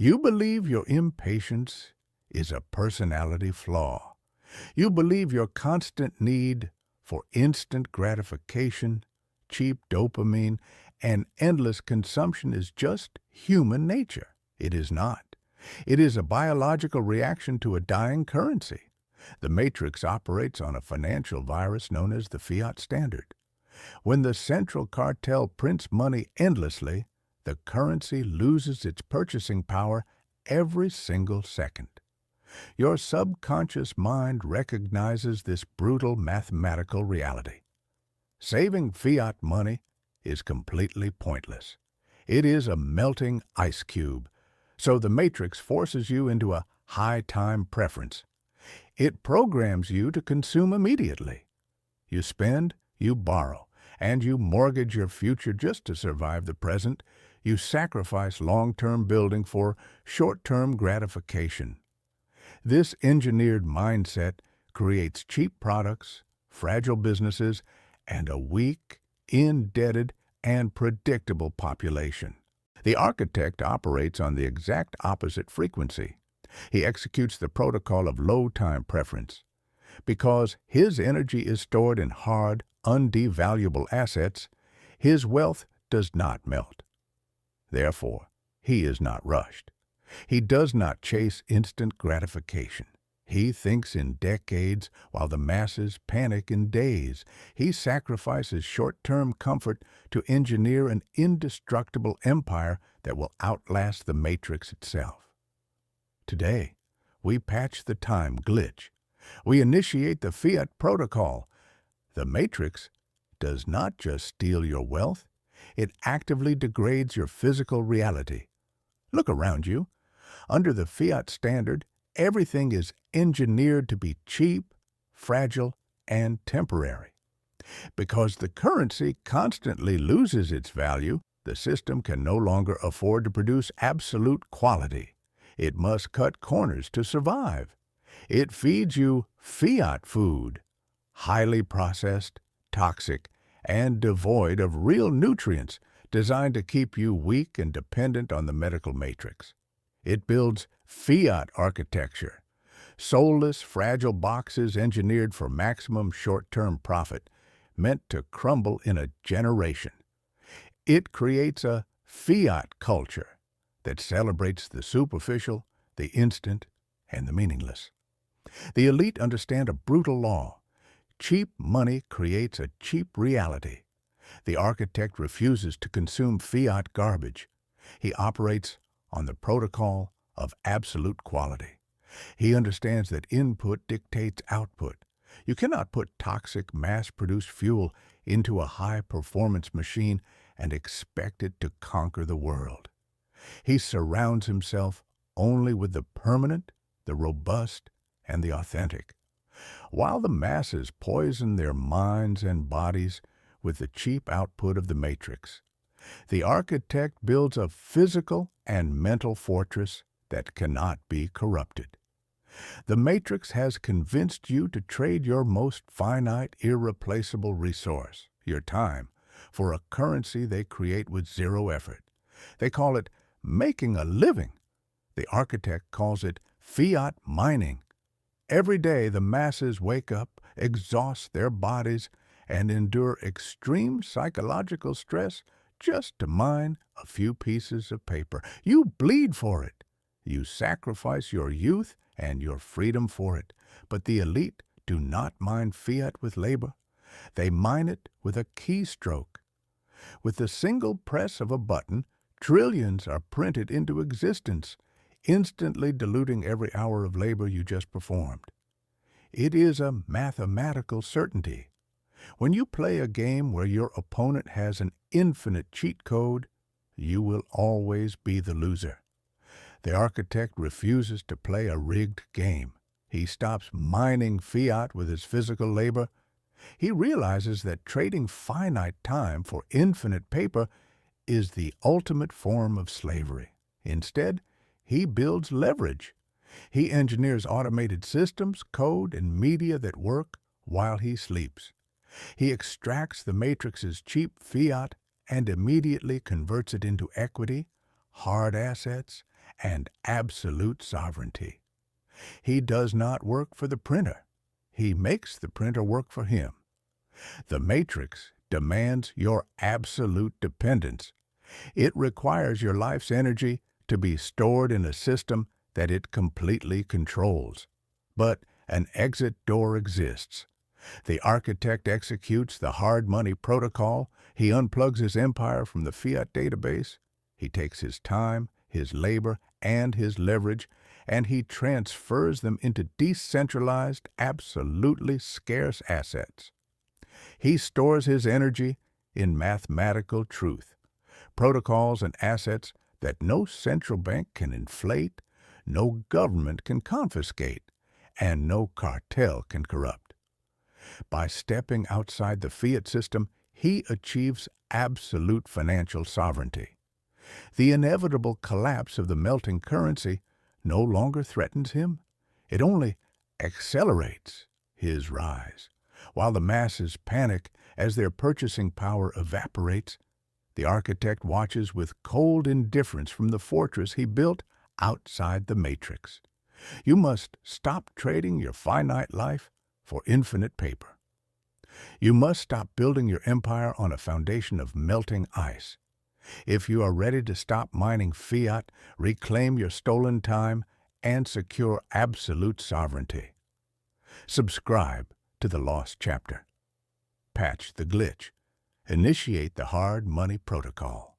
You believe your impatience is a personality flaw. You believe your constant need for instant gratification, cheap dopamine, and endless consumption is just human nature. It is not. It is a biological reaction to a dying currency. The matrix operates on a financial virus known as the Fiat Standard. When the central cartel prints money endlessly, the currency loses its purchasing power every single second. Your subconscious mind recognizes this brutal mathematical reality. Saving fiat money is completely pointless. It is a melting ice cube, so the matrix forces you into a high-time preference. It programs you to consume immediately. You spend, you borrow, and you mortgage your future just to survive the present. You sacrifice long-term building for short-term gratification. This engineered mindset creates cheap products, fragile businesses, and a weak, indebted, and predictable population. The architect operates on the exact opposite frequency. He executes the protocol of low-time preference. Because his energy is stored in hard, undevaluable assets, his wealth does not melt. Therefore, he is not rushed. He does not chase instant gratification. He thinks in decades while the masses panic in days. He sacrifices short-term comfort to engineer an indestructible empire that will outlast the matrix itself. Today, we patch the time glitch. We initiate the Fiat protocol. The matrix does not just steal your wealth, it actively degrades your physical reality. Look around you. Under the Fiat Standard, everything is engineered to be cheap, fragile, and temporary. Because the currency constantly loses its value, the system can no longer afford to produce absolute quality. It must cut corners to survive. It feeds you fiat food, highly processed, toxic, and devoid of real nutrients designed to keep you weak and dependent on the medical matrix. It builds fiat architecture, soulless, fragile boxes engineered for maximum short-term profit, meant to crumble in a generation. It creates a fiat culture that celebrates the superficial, the instant, and the meaningless. The elite understand a brutal law. Cheap money creates a cheap reality. The architect refuses to consume fiat garbage. He operates on the protocol of absolute quality. He understands that input dictates output. You cannot put toxic, mass-produced fuel into a high-performance machine and expect it to conquer the world. He surrounds himself only with the permanent, the robust, and the authentic. While the masses poison their minds and bodies with the cheap output of the matrix, the architect builds a physical and mental fortress that cannot be corrupted. The matrix has convinced you to trade your most finite, irreplaceable resource, your time, for a currency they create with zero effort. They call it making a living. The architect calls it Fiat Mining. Every day the masses wake up, exhaust their bodies, and endure extreme psychological stress just to mine a few pieces of paper. You bleed for it. You sacrifice your youth and your freedom for it. But the elite do not mine fiat with labor. They mine it with a keystroke. With the single press of a button, trillions are printed into existence, instantly diluting every hour of labor you just performed. It is a mathematical certainty. When you play a game where your opponent has an infinite cheat code, you will always be the loser. The architect refuses to play a rigged game. He stops mining fiat with his physical labor. He realizes that trading finite time for infinite paper is the ultimate form of slavery. Instead, he builds leverage. He engineers automated systems, code, and media that work while he sleeps. He extracts the matrix's cheap fiat and immediately converts it into equity, hard assets, and absolute sovereignty. He does not work for the printer. He makes the printer work for him. The matrix demands your absolute dependence. It requires your life's energy to be stored in a system that it completely controls. But an exit door exists. The architect executes the hard money protocol. He unplugs his empire from the fiat database. He takes his time, his labor, and his leverage, and he transfers them into decentralized, absolutely scarce assets. He stores his energy in mathematical truth, protocols and assets that no central bank can inflate, no government can confiscate, and no cartel can corrupt. By stepping outside the fiat system, he achieves absolute financial sovereignty. The inevitable collapse of the melting currency no longer threatens him. It only accelerates his rise. While the masses panic as their purchasing power evaporates, the architect watches with cold indifference from the fortress he built outside the matrix. You must stop trading your finite life for infinite paper. You must stop building your empire on a foundation of melting ice. If you are ready to stop mining fiat, reclaim your stolen time, and secure absolute sovereignty, subscribe to The Lost Chapter. Patch the glitch. Initiate the hard money protocol.